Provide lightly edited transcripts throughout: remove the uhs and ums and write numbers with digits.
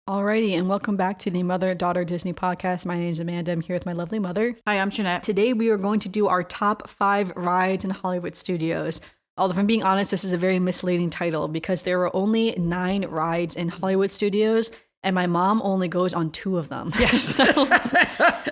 Alrighty, and welcome back to the Mother-Daughter Disney podcast. My name is Amanda. I'm here with my lovely mother. Hi, I'm Janette. Today we are going to do our top 5 rides in Hollywood studios. Although, if I'm being honest, this is a very misleading title because there are only 9 rides in Hollywood studios, and my mom only goes on 2 of them. Yes.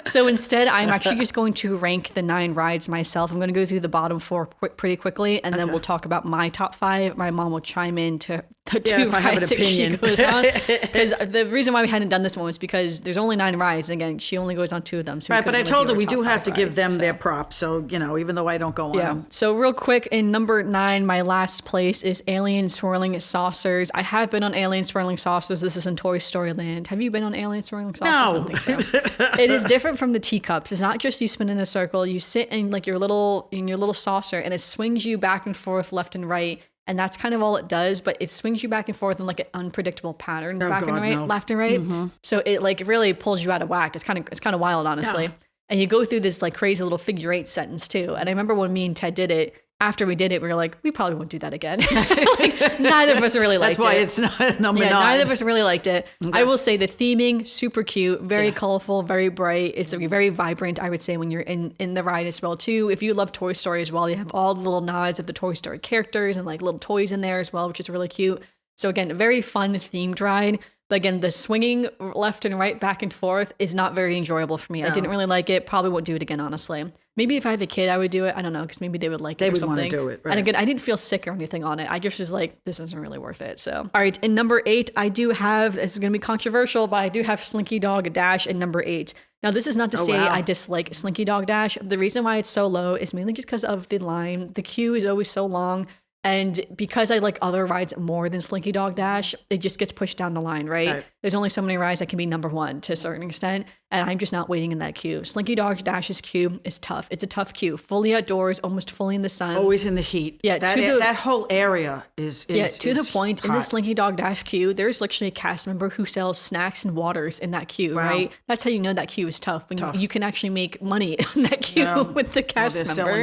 So instead, I'm actually just going to rank the 9 rides myself. I'm going to go through the bottom 4 pretty quickly, and then we'll talk about my top 5. My mom will chime in to the 2 rides that she goes on. Because the reason why we hadn't done this one was because there's only 9 rides. And again, she only goes on 2 of them. So right, but I told her we do have to give rides, them their props. So, even though I don't go on them. So real quick, in number 9, my last place is Alien Swirling Saucers. I have been on Alien Swirling Saucers. This is in Toy Story Land. Have you been on Alien Swirling Saucers? No. I don't think so. It is different from the teacups. It's not just you spin in a circle. You sit in like your little saucer, and it swings you back and forth, left and right. And that's kind of all it does, but it swings you back and forth in like an unpredictable pattern, left and right. Mm-hmm. So it like really pulls you out of whack. It's kind of wild, honestly. Yeah. And you go through this like crazy little figure 8 sentence too. And I remember when me and Ted did it, after we did it, we were like, we probably won't do that again. Like, neither of us really liked it. That's why it's not number 9. Neither of us really liked it. Okay. I will say the theming, super cute, very colorful, very bright. It's very vibrant, I would say, when you're in the ride as well, too. If you love Toy Story as well, you have all the little nods of the Toy Story characters and like little toys in there as well, which is really cute. So again, a very fun themed ride. But again, the swinging left and right, back and forth is not very enjoyable for me. No. I didn't really like it. Probably won't do it again, honestly. Maybe if I have a kid, I would do it. I don't know, because maybe they would like it or something. They would want to do it, right. And again, I didn't feel sick or anything on it. I just was like, this isn't really worth it. So, all right, in number 8, I do have, this is going to be controversial, but I do have Slinky Dog Dash in number 8. Now, this is not to say I dislike Slinky Dog Dash. The reason why it's so low is mainly just because of the line. The queue is always so long. And because I like other rides more than Slinky Dog Dash, it just gets pushed down the line, right? There's only so many rides that can be number 1 to a certain extent, and I'm just not waiting in that queue. Slinky Dog Dash's queue is tough. It's a tough queue. Fully outdoors, almost fully in the sun. Always in the heat. Yeah, that whole area is to the point, hot. In the Slinky Dog Dash queue, there's literally a cast member who sells snacks and waters in that queue, right? That's how you know that queue is tough. When you can actually make money in that queue with the cast member.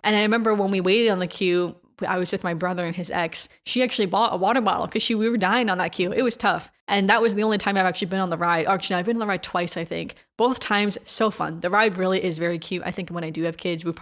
And I remember when we waited on the queue, I was with my brother and his ex. She actually bought a water bottle because we were dying on that queue. It was tough. And that was the only time I've actually been on the ride. Actually, I've been on the ride twice, I think. Both times, so fun. The ride really is very cute. I think when I do have kids, that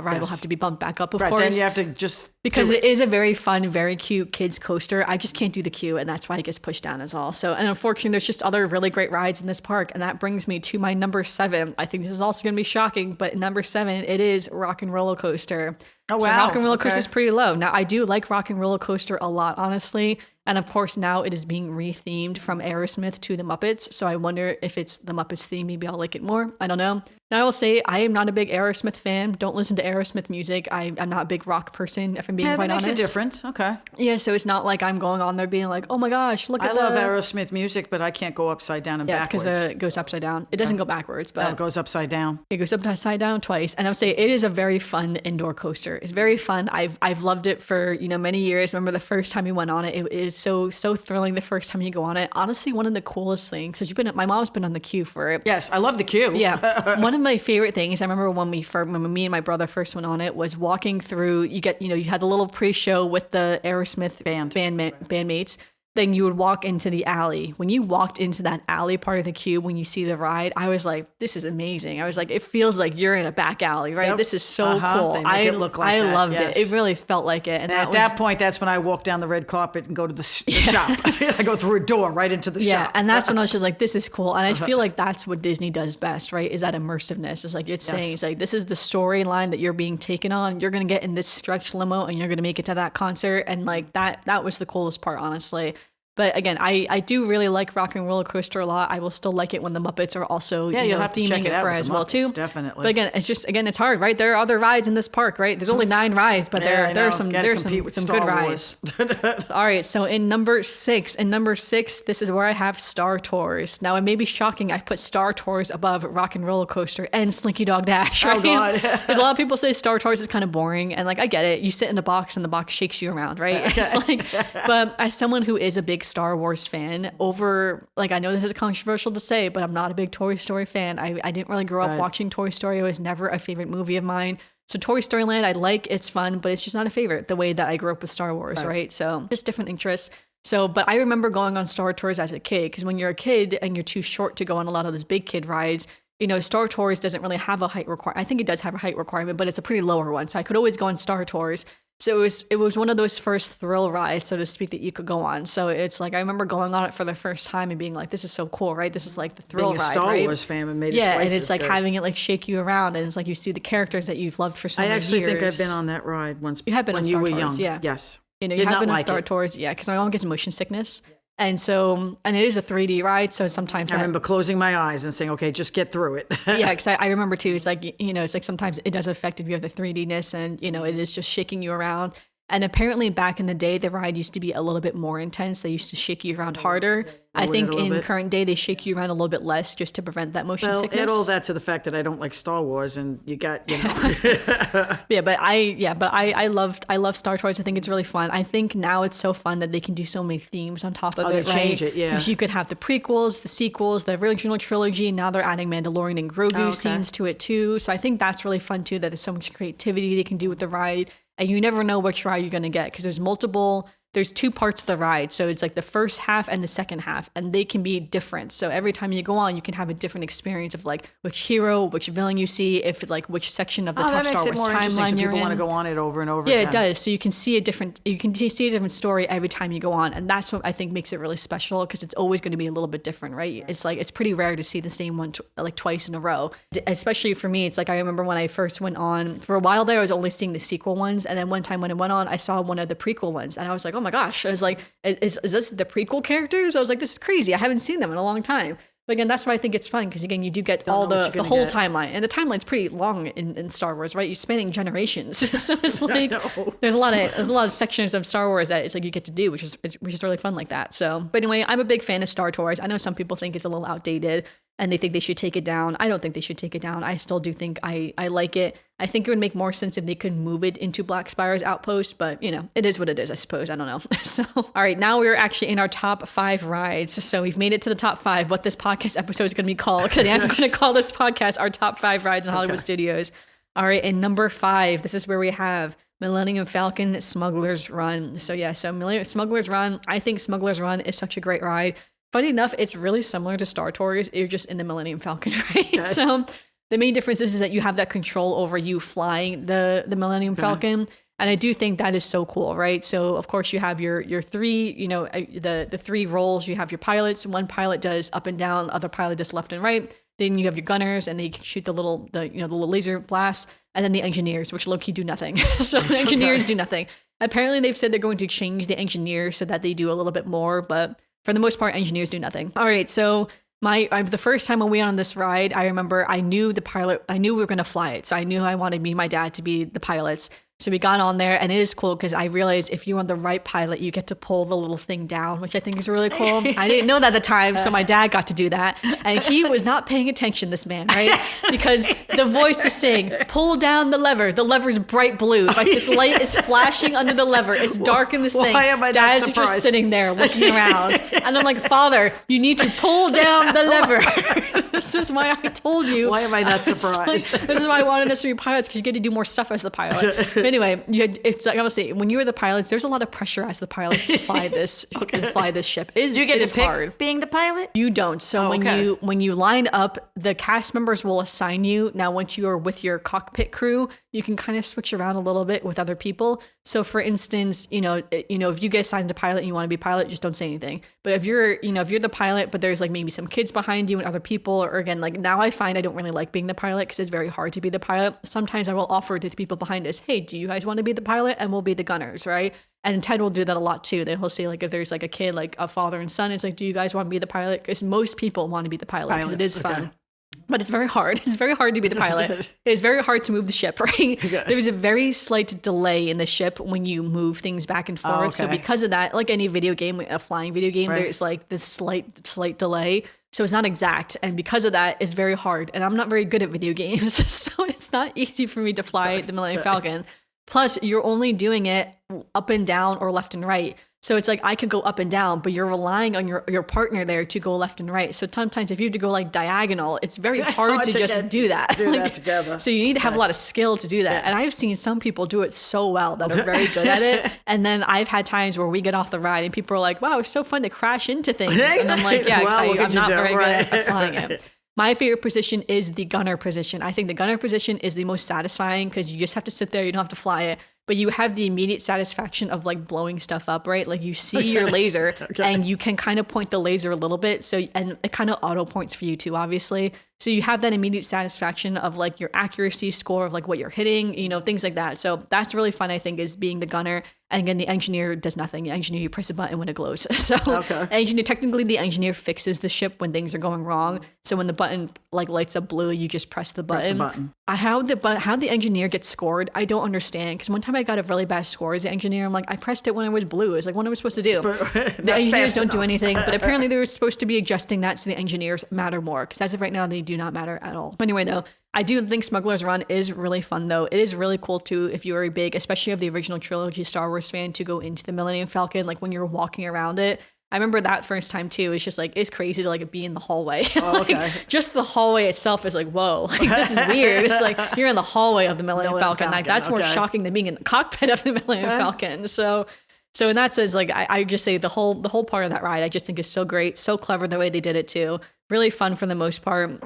ride will have to be bumped back up, of course. Then you have to just... Because it is a very fun, very cute kids coaster. I just can't do the queue, and that's why it gets pushed down as all. So, and unfortunately, there's just other really great rides in this park, and that brings me to my number 7. I think this is also going to be shocking, but number 7, it is Rock and Roller Coaster. Oh, wow. So Rock and Roller Coaster is pretty low. Now, I do like Rock and Roller Coaster a lot, honestly. And of course, now it is being rethemed from Aerosmith to the Muppets. So I wonder if it's the Muppets theme. Maybe I'll like it more. I don't know. Now, I will say I am not a big Aerosmith fan. Don't listen to Aerosmith music. I'm not a big rock person, if I'm being quite honest. That makes a difference. Okay. Yeah, so it's not like I'm going on there being like, oh my gosh, look at I love Aerosmith music, but I can't go upside down and backwards. Yeah, because it goes upside down. It doesn't go backwards, but it goes upside down. It goes upside down twice. And I'll say it is a very fun indoor coaster. It's very fun. I've loved it for many years. Remember the first time we went on it? It is so thrilling the first time you go on it. Honestly, one of the coolest things, because my mom's been on the queue for it. Yes, I love the queue. Yeah. One of my favorite things, I remember when me and my brother first went on it, was walking through, you had the little pre-show with the Aerosmith bandmates. Then you would walk into the alley. When you walked into that alley part of the queue, when you see the ride, I was like, this is amazing. I was like, it feels like you're in a back alley, right? Yep. This is so cool. I loved it. It really felt like it. And at that point, that's when I walk down the red carpet and go to the shop. I go through a door right into the shop. Yeah, and that's when I was just like, this is cool. And I feel like that's what Disney does best, right? Is that immersiveness. It's like saying, it's like, this is the storyline that you're being taken on. You're going to get in this stretch limo and you're going to make it to that concert. And like that was the coolest part, honestly. But again, I do really like Rock and Roller Coaster a lot. I will still like it when the Muppets are also you'll have to check theming it for as well too. Definitely. But again, it's hard, right? There are other rides in this park, right? There's only 9 rides, but there are some good rides. All right, so in number 6, this is where I have Star Tours. Now, it may be shocking. I put Star Tours above Rock and Roller Coaster and Slinky Dog Dash. Right? Oh God! There's a lot of people say Star Tours is kind of boring, and like I get it. You sit in a box and the box shakes you around, right? Okay. It's like, but as someone who is a big Star Wars fan, I know this is controversial to say, but I'm not a big Toy Story fan. I didn't really grow up watching Toy Story. It was never a favorite movie of mine. So Toy Story Land, it's fun, but it's just not a favorite the way that I grew up with Star Wars, right? So just different interests. So, but I remember going on Star Tours as a kid, because when you're a kid and you're too short to go on a lot of those big kid rides, Star Tours doesn't really have a height requirement. I think it does have a height requirement, but it's a pretty lower one. So I could always go on Star Tours. So it was one of those first thrill rides, so to speak, that you could go on. So it's like I remember going on it for the first time and being like, "This is so cool, right? This is like the thrill Being a ride, Star right?" Wars fan and made it Yeah, twice and it's as like good. having it like shake you around, and it's like you see the characters that you've loved for so I many actually years. think I've been on that ride once. You have been when on you Star were Tours, young. yeah. Yes. You Did have not been on like Star it. Tours, yeah, because my mom gets motion sickness. And so, and it is a 3D ride, so sometimes I remember closing my eyes and saying, "Okay, just get through it." yeah, because I remember too. It's like it's like sometimes it does affect if you have the 3Dness, and it is just shaking you around. And apparently, back in the day, the ride used to be a little bit more intense. They used to shake you around harder. I think a little in bit. current day, they shake you around a little bit less just to prevent that motion Well, sickness. add all that to the fact that I don't like Star Wars, and you got Yeah, but I love Star Tours. I think it's really fun. I think now it's so fun that they can do so many themes on top of Oh, it, they right? change it, yeah. Because you could have the prequels, the sequels, the original trilogy. Now they're adding Mandalorian and Grogu okay. scenes to it too. So I think that's really fun too. That there's so much creativity they can do with the ride, and you never know which ride you're gonna get because there's two parts of the ride. So it's like the first half and the second half, and they can be different. So every time you go on, you can have a different experience of like which hero, which villain you see, if like which section of the top that makes Star it Wars more interesting. timeline So you're people want to in. go on it over and over. Yeah, again. it does. So you can see a different story every time you go on, and that's what I think makes it really special because it's always going to be a little bit different, right? It's like it's pretty rare to see the same one like twice in a row. Especially for me, it's like I remember when I first went on for a while there, I was only seeing the sequel ones, and then one time when I went on, I saw one of the prequel ones, and I was like, oh my gosh! I was like, is this the prequel characters? I was like, this is crazy. I haven't seen them in a long time. But again, that's why I think it's fun because again, you do get all know what the you're whole gonna get. timeline, and the timeline's pretty long in Star Wars, right? You're spanning generations, so it's like know. there's a lot of sections of Star Wars that it's like you get to do, which is really fun like that. So, but anyway, I'm a big fan of Star Tours. I know some people think it's a little outdated and they think they should take it down. I don't think they should take it down. I still do think I like it. I think it would make more sense if they could move it into Black Spire's outpost, but it is what it is, I suppose. I don't know. So, all right, now we're actually in our top 5 rides. So we've made it to the top 5, what this podcast episode is going to be called, because I'm going to call this podcast our top 5 rides in Hollywood Studios. All right, and number 5, this is where we have Millennium Falcon Smuggler's Run. So yeah, Smuggler's Run. I think Smuggler's Run is such a great ride. Funny enough, it's really similar to Star Tours. You're just in the Millennium Falcon, right? Okay. So the main difference is that you have that control over you flying the Millennium Falcon. And I do think that is so cool, right? So of course you have your 3, the 3 roles. You have your pilots. One pilot does up and down, other pilot does left and right. Then you have your gunners, and they can shoot the little laser blasts. And then the engineers, which low-key do nothing. So the engineers do nothing. Apparently they've said they're going to change the engineers so that they do a little bit more, but for the most part, engineers do nothing. All right, so the first time when we went on this ride, I remember I knew we were going to fly it. So I knew I wanted me and my dad to be the pilots. So we got on there, and it is cool because I realized if you're on the right pilot, you get to pull the little thing down, which I think is really cool. I didn't know that at the time, so my dad got to do that. And he was not paying attention, this man, right? Because the voice is saying, pull down the lever. The lever's bright blue. Like this light is flashing under the lever. It's dark in this thing. Why am I not Dad's surprised? just sitting there looking around. And I'm like, Father, you need to pull down the lever. This is why I told you. Why am I not surprised? This is why I wanted us to be pilots, because you get to do more stuff as the pilot. But anyway, it's like I was saying, when you were the pilots, there's a lot of pressure as the pilots to fly this ship. Do you get it to is pick hard. being the pilot? You don't. So when you line up, the cast members will assign you. Now, once you are with your cockpit crew, you can kind of switch around a little bit with other people. So for instance, if you get assigned to pilot and you want to be pilot, just don't say anything. But if you're the pilot, but there's like maybe some kids behind you and other people, or again, like now I find I don't really like being the pilot because it's very hard to be the pilot. Sometimes I will offer to the people behind us, hey, do you guys want to be the pilot? And we'll be the gunners, right? And Ted will do that a lot too. He'll say like if there's like a kid, like a father and son, it's like, do you guys want to be the pilot? Because most people want to be the pilot because it is fun. But it's very hard. It's very hard to be the pilot. It's very hard to move the ship, right? There's a very slight delay in the ship when you move things back and forth. So because of that, like any video game, a flying video game, there's like this slight delay. So it's not exact. And because of that, it's very hard. And I'm not very good at video games. So it's not easy for me to fly the Millennium Falcon. Plus, you're only doing it up and down or left and right. So it's like I could go up and down, but you're relying on your partner there to go left and right. So sometimes if you have to go like diagonal, it's very hard to just do that. Do that together. So you need to have a lot of skill to do that. And I've seen some people do it so well that are very good at it. And then I've had times where we get off the ride and people are like, wow, it's so fun to crash into things. And I'm like, yeah, Well, I'm not very good at flying Right. it. My favorite position is the gunner position. I think the gunner position is the most satisfying because you just have to sit there. You don't have to fly it, but you have the immediate satisfaction of like blowing stuff up, right? Like you see your laser and you can kind of point the laser a little bit. So, and it kind of auto points for you too, obviously. So you have that immediate satisfaction of like your accuracy score of like what you're hitting, you know, things like that. So that's really fun, I think, is being the gunner. And again, the engineer does nothing. The engineer, you press a button when it glows. So technically the engineer fixes the ship when things are going wrong. So when the button like lights up blue, you just press the button. How the engineer gets scored, I don't understand. Because one time I got a really bad score as the engineer. I'm like, I pressed it when it was blue. It's like, what am I supposed to do? The engineers don't do anything. But apparently they were supposed to be adjusting that so the engineers matter more. Because as of right now, they do not matter at all. But anyway, though, I do think Smuggler's Run is really fun, though. It is really cool, too, if you are a big, especially of the original trilogy Star Wars fan, to go into the Millennium Falcon, like when you're walking around it. I remember that first time, too. It's just like, it's crazy to like be in the hallway. Just the hallway itself is like, whoa, like this is weird. It's like you're in the hallway of the Millennium Falcon. Like that's more shocking than being in the cockpit of the Millennium Falcon. So in that sense, like I just say the whole part of that ride, I just think is so great, so clever the way they did it, too. Really fun for the most part.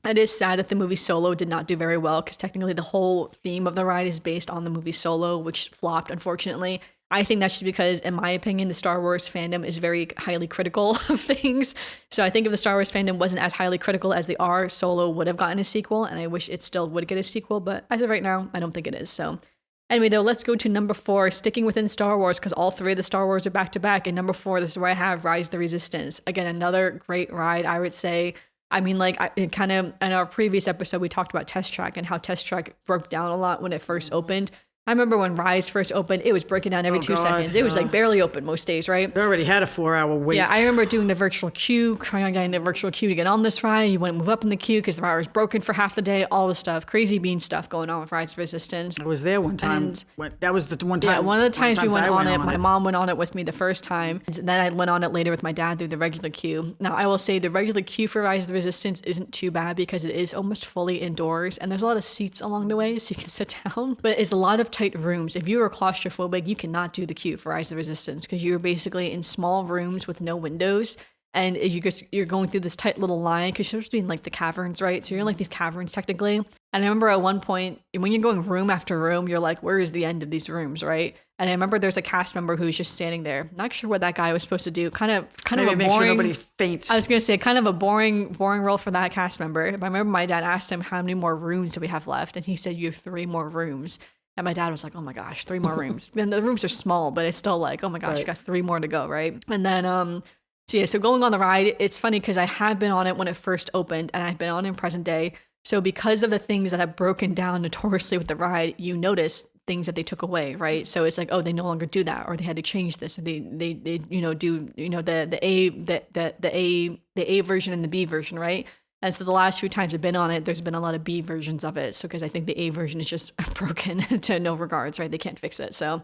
It is sad that the movie Solo did not do very well because technically the whole theme of the ride is based on the movie Solo, which flopped, unfortunately. I think that's just because, in my opinion, the Star Wars fandom is very highly critical of things. So I think if the Star Wars fandom wasn't as highly critical as they are, Solo would have gotten a sequel, and I wish it still would get a sequel. But as of right now, I don't think it is. So anyway, though, let's go to number 4, sticking within Star Wars, because all 3 of the Star Wars are back-to-back. And number 4, this is where I have Rise of the Resistance. Again, another great ride, I would say. I mean, like, it kind of, in our previous episode, we talked about Test Track and how Test Track broke down a lot when it first opened. I remember when Rise first opened, it was breaking down every 2 seconds. It was like barely open most days, right? They already had a 4-hour wait. Yeah, I remember doing the virtual queue, trying on getting the virtual queue to get on this ride. You wouldn't move up in the queue because the ride was broken for half the day, all the stuff, crazy bean stuff going on with Rise of Resistance. I was there one time. That was the one time. Yeah, one of the times we went on it. My mom went on it with me the first time. And then I went on it later with my dad through the regular queue. Now, I will say the regular queue for Rise of the Resistance isn't too bad because it is almost fully indoors. And there's a lot of seats along the way so you can sit down. But it's a lot of tight rooms. If you are claustrophobic, you cannot do the queue for Rise of the Resistance because you're basically in small rooms with no windows. And you're going through this tight little line because you're supposed to be in like the caverns, right? So you're in like these caverns technically. And I remember at one point when you're going room after room, you're like, where is the end of these rooms, right? And I remember there's a cast member who's just standing there. Not sure what that guy was supposed to do. Kind of a boring. Make sure nobody faints. I was gonna say kind of a boring role for that cast member. But I remember my dad asked him how many more rooms do we have left, and he said you have 3 more rooms. And my dad was like, oh my gosh, 3 more rooms. And the rooms are small, but it's still like, oh my gosh, you got 3 more to go, right? And then, so going on the ride, it's funny because I had been on it when it first opened and I've been on it in present day. So because of the things that have broken down notoriously with the ride, you notice things that they took away, right? So it's like, oh, they no longer do that, or they had to change this, or they do the A version and the B version, right? And so the last few times I've been on it, there's been a lot of B versions of it. So because I think the A version is just broken to no regards, right? They can't fix it. So,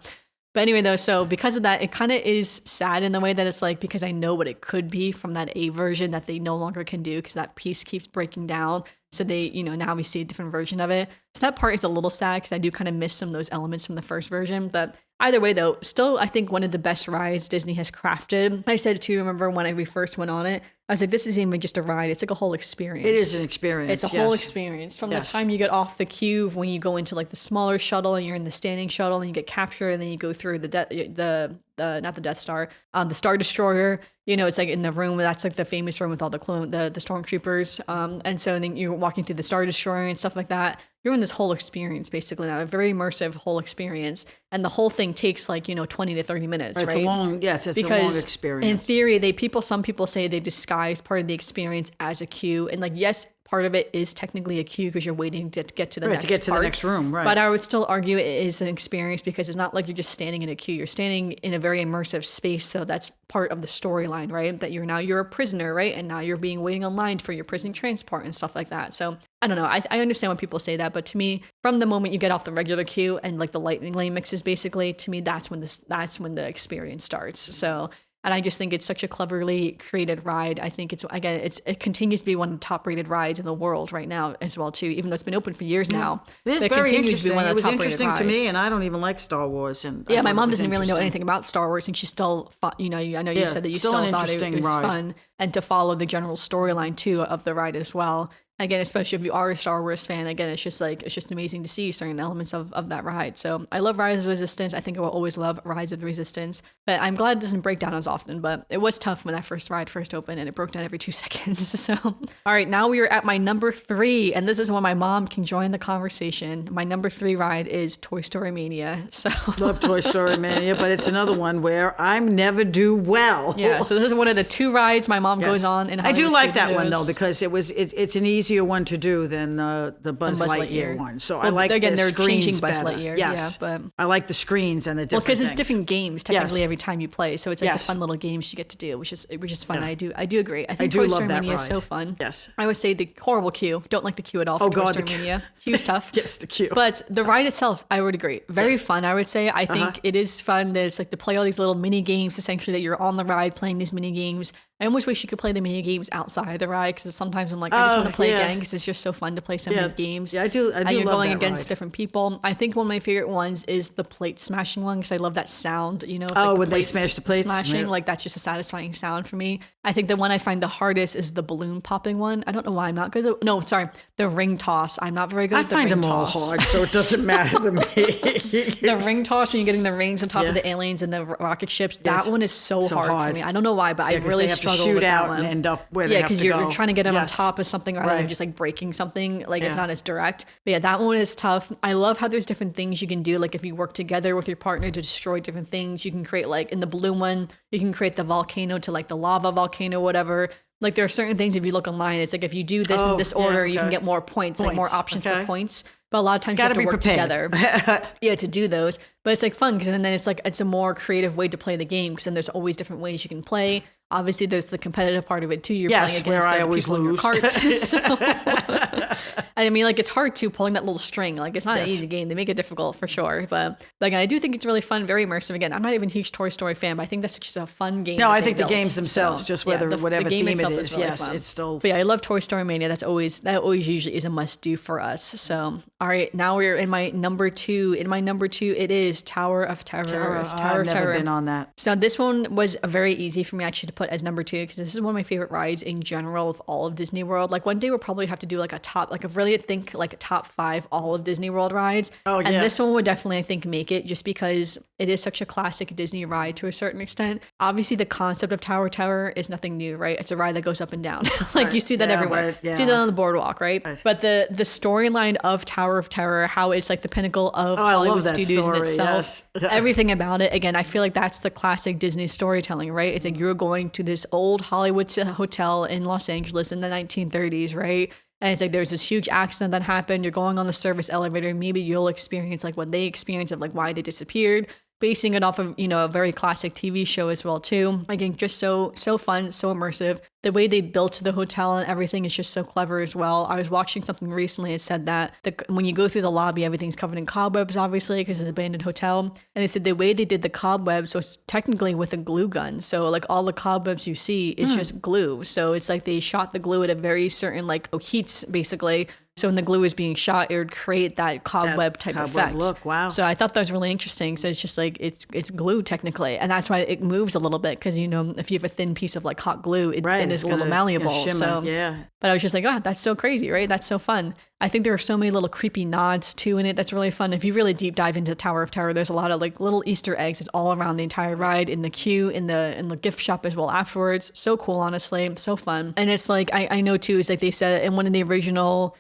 but anyway, though, so because of that, it kind of is sad in the way that it's like, because I know what it could be from that A version that they no longer can do because that piece keeps breaking down. So they, now we see a different version of it. So that part is a little sad because I do kind of miss some of those elements from the first version. But either way, though, still, I think one of the best rides Disney has crafted. I said, too, remember when we first went on it, I was like, this isn't even just a ride. It's like a whole experience. It is an experience. It's a whole experience. From the time you get off the queue, when you go into like the smaller shuttle and you're in the standing shuttle and you get captured and then you go through not the Death Star, the Star Destroyer. It's like in the room, that's like the famous room with all the stormtroopers. And so then you're walking through the Star Destroyer and stuff like that. You're in this whole experience, basically, now, a very immersive whole experience. And the whole thing takes like, 20 to 30 minutes, right? It's a long experience. In theory, some people say they disguise part of the experience as a queue. And like, yes, part of it is technically a queue because you're waiting to get to the next part. The next room, right. But I would still argue it is an experience because it's not like you're just standing in a queue. You're standing in a very immersive space. So that's part of the storyline, right? That you're a prisoner, right? And now you're waiting online for your prison transport and stuff like that. So I don't know. I understand when people say that, but to me, from the moment you get off the regular queue and like the lightning lane mixes, basically, to me, that's when the experience starts. So, and I just think it's such a cleverly created ride. I think it continues to be one of the top rated rides in the world right now as well too, even though it's been open for years now. It is very interesting. It was interesting to me, and I don't even like Star Wars. And yeah, my mom doesn't really know anything about Star Wars, and she's still, I know you said that you still thought it was fun, and to follow the general storyline too of the ride as well. Again, especially if you are a Star Wars fan, again, it's just amazing to see certain elements of that ride. So I love Rise of Resistance. I think I will always love Rise of the Resistance. But I'm glad it doesn't break down as often. But it was tough when that ride first opened, and it broke down every 2 seconds. So, all right, now we are at my number 3, and this is when my mom can join the conversation. My number 3 ride is Toy Story Mania. So love Toy Story Mania, but it's another one where I never do well. Yeah, so this is one of the 2 rides my mom goes on in Hollywood I do like Studios. that one though, because it's an easier one to do than the Buzz Lightyear one. So I like again, the they're screens changing Buzz better. Lightyear. Yes, yeah, but I like the screens and the different because it's things. different games technically every time you play, so it's like the fun little games you get to do, which is fun. Yeah. I do agree. I think Toy Story Mania is so fun. Yes, I would say the horrible queue. Don't like the queue at all for Toy Story Mania. Queue's tough. Yes, the queue. But the ride itself, I would agree, very fun. I would say I think it is fun that it's like to play all these little mini games. Essentially, that you're on the ride playing these mini games. I almost wish you could play the mini games outside the ride, because sometimes I'm like, I just want to play again, because it's just so fun to play some of these games. Yeah, I do. And you're love going that against ride. different people. I think one of my favorite ones is the plate smashing one, because I love that sound. When they smash the plates, smashing, like that's just a satisfying sound for me. I think the one I find the hardest is the balloon popping one. I don't know why I'm not good. The ring toss. I'm not very good. I at the find ring them all toss. hard, so it doesn't matter to me. The ring toss when you're getting the rings on top of the aliens and the rocket ships. That one is so hard for me. I don't know why, but I really struggle with that one. End up where they have to because you're trying to get it on top of something rather than just like breaking something. Like it's not as direct. But yeah, that one is tough. I love how there's different things you can do. Like if you work together with your partner to destroy different things, you can create, like in the balloon one, you can create the volcano to like the lava volcano, whatever. Like there are certain things, if you look online, it's like if you do this in this order, you can get more points, like more options for points. But a lot of times you have to work together to do those. But it's like fun, because then it's like it's a more creative way to play the game, because then there's always different ways you can play. Obviously, there's the competitive part of it too. You're playing against where I always people in your lose. carts. So, I mean, like it's hard too, pulling that little string. Like it's not an easy game. They make it difficult for sure. But like I do think it's really fun, very immersive. Again, I'm not even a huge Toy Story fan, but I think that's just a fun game. No, I think the games themselves, just whatever the game theme it is, is, really yes, fun. it's still. But yeah, I love Toy Story Mania. That always usually is a must do for us. So all right, now we're in my number 2. In my number 2, it is Tower of Terror. I've never been on that. So this one was very easy for me actually to put as number 2, because this is one of my favorite rides in general of all of Disney World. Like one day we'll probably have to do like a top, like a really think like a top 5 all of Disney World rides. And this one would definitely, I think, make it, just because it is such a classic Disney ride to a certain extent. Obviously the concept of Tower of Terror is nothing new, right? It's a ride that goes up and down. Like you see that everywhere. See that on the boardwalk, right? But the storyline of Tower of Terror, how it's like the pinnacle of Hollywood Studios in itself, everything about it. Again, I feel like that's the classic Disney storytelling, right? It's like you're going to this old Hollywood hotel in Los Angeles in the 1930s, right? And it's like there's this huge accident that happened. You're going on the service elevator. Maybe you'll experience like what they experienced, of like why they disappeared. Basing it off of, a very classic TV show as well too. Again, just so fun, so immersive. The way they built the hotel and everything is just so clever as well. I was watching something recently. It said that when you go through the lobby, everything's covered in cobwebs, obviously, because it's an abandoned hotel. And they said the way they did the cobwebs was technically with a glue gun. So like all the cobwebs you see is just glue. So it's like they shot the glue at a very certain like heats, basically. So when the glue is being shot, it would create that cobweb type effect. Look, wow. So I thought that was really interesting. So it's just like it's glue technically, and that's why it moves a little bit, because if you have a thin piece of like hot glue, it is a little malleable. Shimmer, But I was just like, that's so crazy, right? That's so fun. I think there are so many little creepy nods too in it. That's really fun. If you really deep dive into Tower of Terror, there's a lot of like little Easter eggs. It's all around the entire ride, in the queue, in the gift shop as well afterwards. So cool, honestly, so fun. And it's like I know too. It's like they said in one of the original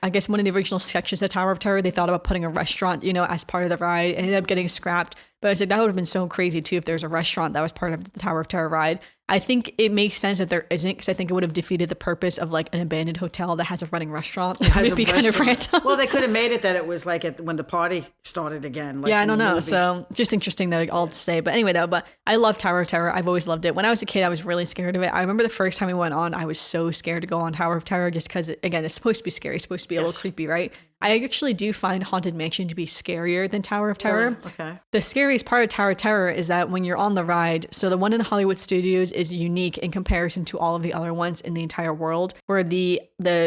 sections of Tower of Terror, they thought about putting a restaurant, as part of the ride. It ended up getting scrapped. But it's like that would have been so crazy too if there's a restaurant that was part of the Tower of Terror ride. I think it makes sense that there isn't, because I think it would have defeated the purpose of like an abandoned hotel that has a running restaurant. It would be kind of it. Well, they could have made it that it was like when the party started again. Like Yeah, I in don't the know. movie. So just interesting though, all to say. But anyway, though, but I love Tower of Terror. I've always loved it. When I was a kid, I was really scared of it. I remember the first time we went on, I was so scared to go on Tower of Terror just because, again, it's supposed to be scary. It's supposed to be a little creepy, right? I actually do find Haunted Mansion to be scarier than Tower of Terror. Really? Okay. The scariest part of Tower of Terror is that when you're on the ride, so the one in Hollywood Studios is unique in comparison to all of the other ones in the entire world, where the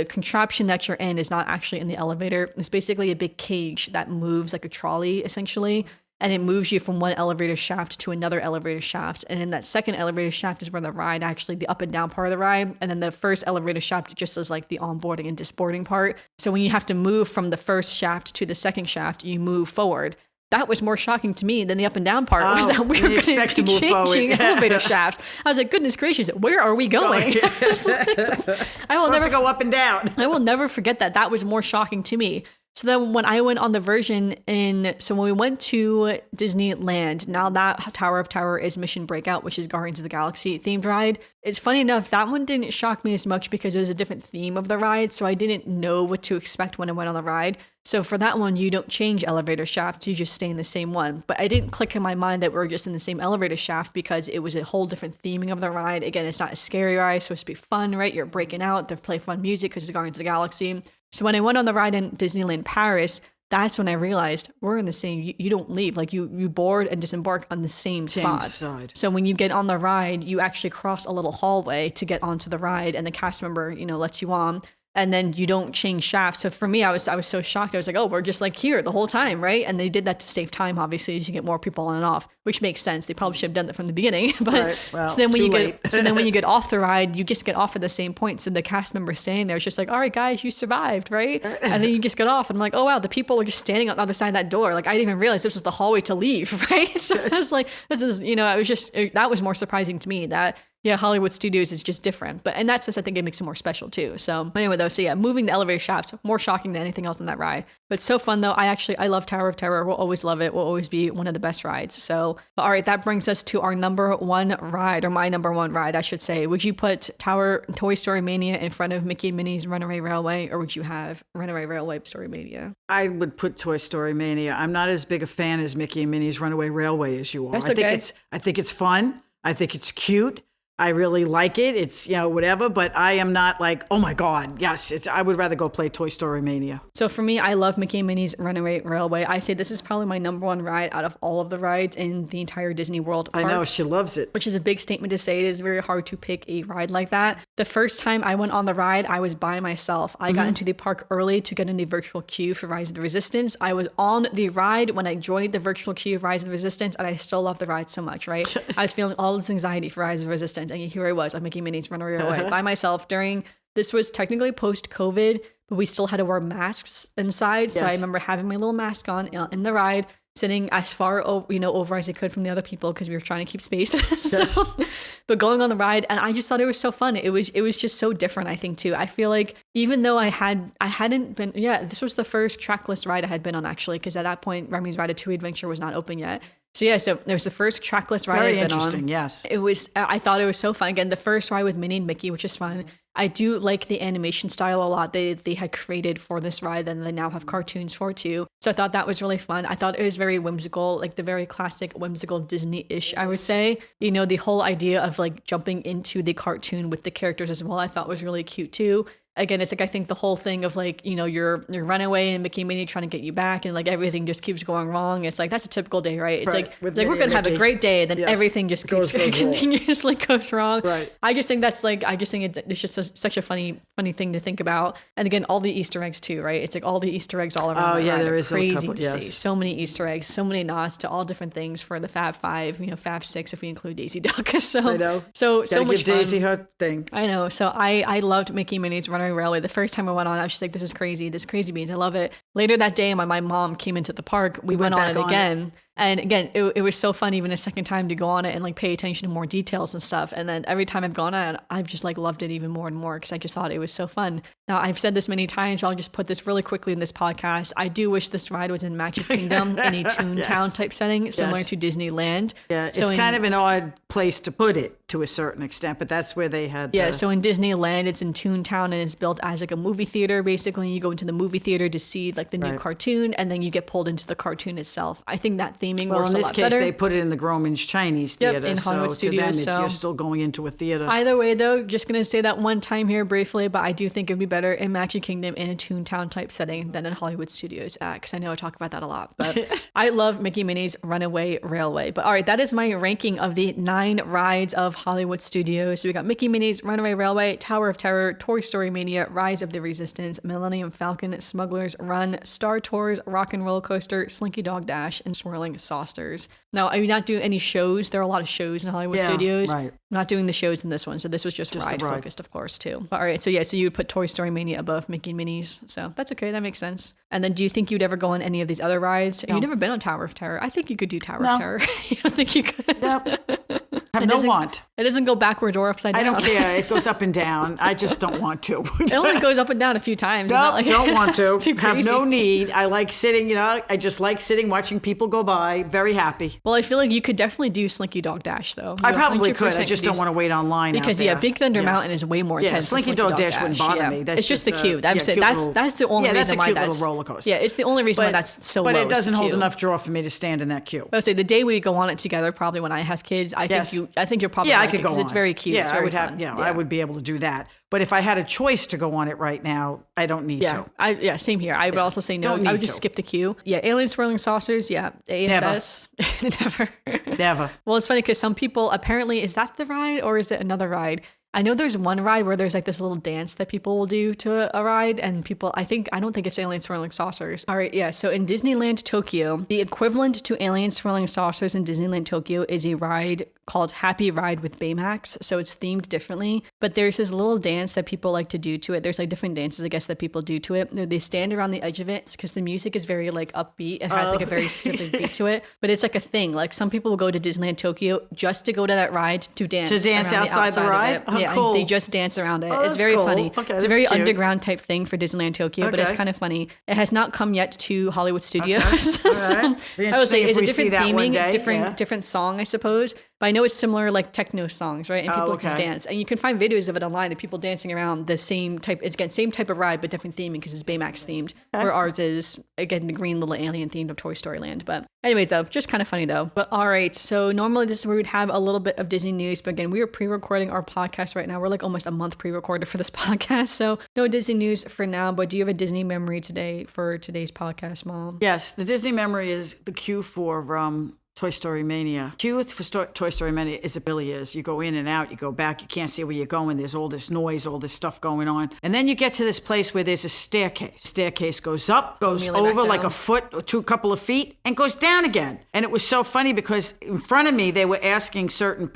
contraption that you're in is not actually in the elevator. It's basically a big cage that moves like a trolley, essentially. And it moves you from one elevator shaft to another elevator shaft. And in that second elevator shaft is where the ride, actually the up and down part of the ride. And then the first elevator shaft just is like the onboarding and disboarding part. So when you have to move from the first shaft to the second shaft, you move forward. That was more shocking to me than the up and down part. Was that we were going to be changing elevator shafts. I was like, goodness gracious, where are we going? I will never go up and down. I will never forget that. That was more shocking to me. So then when I went on the version so when we went to Disneyland, now that Tower of Terror is Mission Breakout, which is Guardians of the Galaxy themed ride. It's funny enough, that one didn't shock me as much because it was a different theme of the ride. So I didn't know what to expect when I went on the ride. So for that one, you don't change elevator shafts, you just stay in the same one. But I didn't click in my mind that we were just in the same elevator shaft because it was a whole different theming of the ride. Again, it's not a scary ride, it's supposed to be fun, right? You're breaking out, they play fun music because it's Guardians of the Galaxy. So when I went on the ride in Disneyland Paris, that's when I realized we're in the same, you don't leave, like you board and disembark on the same spot. Side. So when you get on the ride, you actually cross a little hallway to get onto the ride and the cast member, lets you on. And then you don't change shafts. So for me, I was so shocked. I was like, oh, we're just like here the whole time, right? And they did that to save time, obviously, as you get more people on and off, which makes sense. They probably should have done that from the beginning. But right. Well, so then when when you get off the ride, you just get off at the same point. So the cast member standing there is just like, all right, guys, you survived, right? And then you just get off, and I'm like, oh wow, the people are just standing on the other side of that door. Like I didn't even realize this was the hallway to leave, right? So I was like, this is, that was more surprising to me that. Yeah, Hollywood Studios is just different. And that's just, I think it makes it more special too. So anyway, though, moving the elevator shafts, more shocking than anything else on that ride. But so fun though. I love Tower of Terror. We'll always love it. Will always be one of the best rides. So, all right, that brings us to our number one ride, or my number one ride, I should say. Would you put Toy Story Mania in front of Mickey and Minnie's Runaway Railway, or would you have Runaway Railway Story Mania? I would put Toy Story Mania. I'm not as big a fan as Mickey and Minnie's Runaway Railway as you are. That's okay. I think it's fun. I think it's cute. I really like it. It's, whatever, but I am not like, oh my God, yes. I would rather go play Toy Story Mania. So for me, I love Mickey and Minnie's Runaway Railway. I say this is probably my number one ride out of all of the rides in the entire Disney World parks. I know, she loves it. Which is a big statement to say. It is very hard to pick a ride like that. The first time I went on the ride, I was by myself. I got into the park early to get in the virtual queue for Rise of the Resistance. I was on the ride when I joined the virtual queue of Rise of the Resistance, and I still love the ride so much, right? I was feeling all this anxiety for Rise of the Resistance, and here I was on Mickey and Minnie's Runaway Railway by myself this was technically post-COVID, but we still had to wear masks inside. Yes. So I remember having my little mask on in the ride, sitting as far over as I could from the other people because we were trying to keep space. But going on the ride, and I just thought it was so fun. It was just so different, I think, too. I feel like even though I hadn't been, this was the first trackless ride I had been on, actually, because at that point, Remy's Ratatouille Adventure was not open yet. So it was the first trackless ride I've been on. Very interesting, yes. It was, I thought it was so fun. Again, the first ride with Minnie and Mickey, which is fun. I do like the animation style a lot they had created for this ride, and they now have cartoons for it too. So I thought that was really fun. I thought it was very whimsical, like the very classic whimsical Disney-ish, I would say. The whole idea of like jumping into the cartoon with the characters as well, I thought was really cute too. Again, it's like, I think the whole thing of like, your runaway and Mickey and Minnie trying to get you back, and like everything just keeps going wrong. It's like, that's a typical day, right? It's like we're going to have a great day, then everything just continuously goes wrong. Right. I just think it's just such a funny thing to think about. And again, all the Easter eggs too, right? It's like all the Easter eggs all around. Oh yeah, there is crazy a couple, to see. So many Easter eggs, so many nods to all different things for the Fab Five, Fab Six if we include Daisy Duck. So I know. So much give Daisy her thing. I know. So I loved Mickey and Minnie's Runaway Railway. The first time I went on, I was just like, this is crazy. This crazy beans. I love it. later that day, when my mom came into the park, we went on it again. And again, it was so fun even a second time to go on it and like pay attention to more details and stuff. And then every time I've gone on it, I've just like loved it even more and more because I just thought it was so fun. Now, I've said this many times, but I'll just put this really quickly in this podcast. I do wish this ride was in Magic Kingdom in a Toontown type setting, similar to Disneyland. Yeah, it's kind of an odd place to put it to a certain extent, but that's where they had so in Disneyland, it's in Toontown and it's built as like a movie theater. Basically, you go into the movie theater to see like the new cartoon, and then you get pulled into the cartoon itself. I think that theming works a lot better. In this case, they put it in the Groman's Chinese Theater. In Hollywood Studios. So you're still going into a theater. Either way, though, just going to say that one time here briefly, but I do think it'd be better in Magic Kingdom in a Toontown type setting than in Hollywood Studios, because I know I talk about that a lot. But I love Mickey Minnie's Runaway Railway. But all right, that is my ranking of the 9 rides of Hollywood Studios. So we got Mickey Minnie's Runaway Railway, Tower of Terror, Toy Story Mania, Rise of the Resistance, Millennium Falcon, Smuggler's Run, Star Tours, Rock and Roller Coaster, Slinky Dog Dash, and Swirling Saucers. Now, I do not do any shows. There are a lot of shows in Hollywood Studios. Right. I'm not doing the shows in this one. So this was just ride focused, of course, too. But all right. So you would put Toy Story Mania above Mickey and Minnie's. So that's okay. That makes sense. And then do you think you'd ever go on any of these other rides? No. You've never been on Tower of Terror. I think you could do Tower of Terror. You don't think you could? Nope. Have no want. It doesn't go backwards or upside down. I don't care. It goes up and down. I just don't want to. It only goes up and down a few times. No, like, don't want to. It's too crazy. Have no need. I like sitting, I just like sitting, watching people go by. Very happy. Well, I feel like you could definitely do Slinky Dog Dash, though. I probably could. I just don't want to wait online because, Big Thunder Mountain is way more intense. Slinky Dog Dash wouldn't bother me. It's just the queue. That's the only reason why that's... Yeah, that's a cute little roller coaster. Yeah, it's the only reason why that's so low. But it doesn't hold enough draw for me to stand in that queue. I would say the day we go on it together, probably when I have kids, I think you're probably I could go on. It's very cute. Yeah, it's very fun. I would be able to do that. But if I had a choice to go on it right now, I don't need to. Same here. I would also say no. I would just skip the queue. Yeah, Alien Swirling Saucers. Yeah, ASS. Never. Well, it's funny because some people apparently, is that the ride or is it another ride? I know there's one ride where there's like this little dance that people will do to a ride, and I don't think it's Alien Swirling Saucers. All right, yeah. So in Disneyland Tokyo, the equivalent to Alien Swirling Saucers in Disneyland Tokyo is a ride called Happy Ride with Baymax. So it's themed differently, but there's this little dance that people like to do to it. There's like different dances, I guess, that people do to it. They stand around the edge of it because the music is very like upbeat. It has like a very specific beat to it, but it's like a thing. Like some people will go to Disneyland Tokyo just to go to that ride to dance. To dance outside the ride? Yeah, cool. They just dance around it. It's very funny. Okay, it's a very cute. underground type thing for Disneyland Tokyo, but it's kind of funny. It has not come yet to Hollywood Studios. Okay. So I would say it's a different theming, day, different song, I suppose. But I know it's similar like techno songs, right? And people just dance. And you can find videos of it online of people dancing around the same type. It's again, same type of ride, but different theming because it's Baymax themed. Where ours is, again, the green little alien themed of Toy Story Land. But anyways, though, just kind of funny though. But all right, so normally this is where we'd have a little bit of Disney news. But again, we are pre-recording our podcast right now. We're like almost a month pre-recorded for this podcast. So no Disney news for now. But do you have a Disney memory today for today's podcast, Mom? Yes, the Disney memory is the queue for Toy Story Mania. Queue for Toy Story Mania is it really is. You go in and out, you go back, you can't see where you're going. There's all this noise, all this stuff going on. And then you get to this place where there's a staircase. Staircase goes up, goes over like a foot or couple of feet, and goes down again. And it was so funny because in front of me, they were asking certain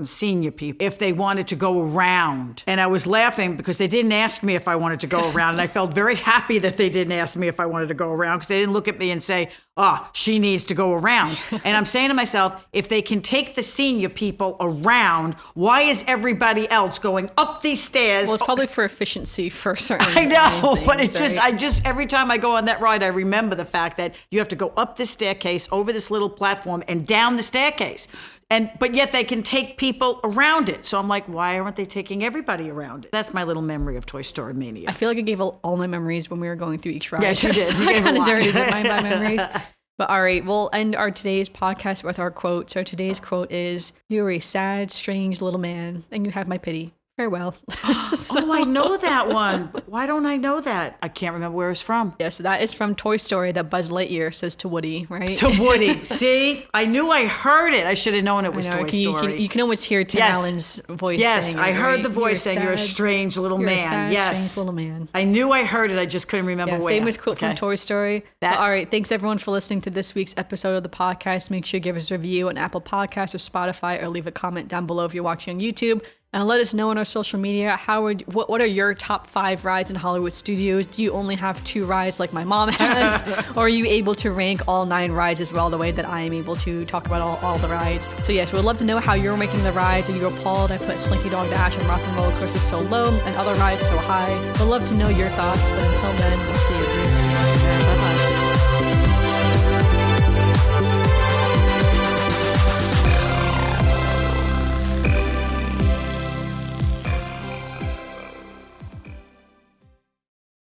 senior people, if they wanted to go around. And I was laughing because they didn't ask me if I wanted to go around. And I felt very happy that they didn't ask me if I wanted to go around because they didn't look at me and say, she needs to go around. And I'm saying to myself, if they can take the senior people around, why is everybody else going up these stairs? Well, it's probably for efficiency for certain I know, things, but it's right? Every time I go on that ride, I remember the fact that you have to go up this staircase, over this little platform, and down the staircase. But yet they can take people around it. So I'm like, why aren't they taking everybody around it? That's my little memory of Toy Story Mania. I feel like I gave all my memories when we were going through each ride. Yes, you did. So I kind of dirtied my memories. But all right, we'll end our today's podcast with our quote. So today's quote is, "You are a sad, strange little man, and you have my pity. Farewell." I know that one. But why don't I know that? I can't remember where it's from. Yeah, so that is from Toy Story that Buzz Lightyear says to Woody, right? To Woody. See? I knew I heard it. I should have known it was Toy Story. You can almost hear Tim Allen's voice saying it, I heard the voice saying, "You're a strange little man." A sad, yes. strange little man. I knew I heard it. I just couldn't remember where. Famous quote from Toy Story. But all right, thanks everyone for listening to this week's episode of the podcast. Make sure you give us a review on Apple Podcasts or Spotify or leave a comment down below if you're watching on YouTube. And let us know on our social media, what are your top 5 rides in Hollywood Studios? Do you only have 2 rides like my mom has? Or are you able to rank all 9 rides as well, the way that I am able to talk about all the rides? So yes, we'd love to know how you're ranking the rides. Are you appalled I put Slinky Dog Dash and Rock and Roller Coaster so low and other rides so high? We'd love to know your thoughts, but until then, we'll see you soon.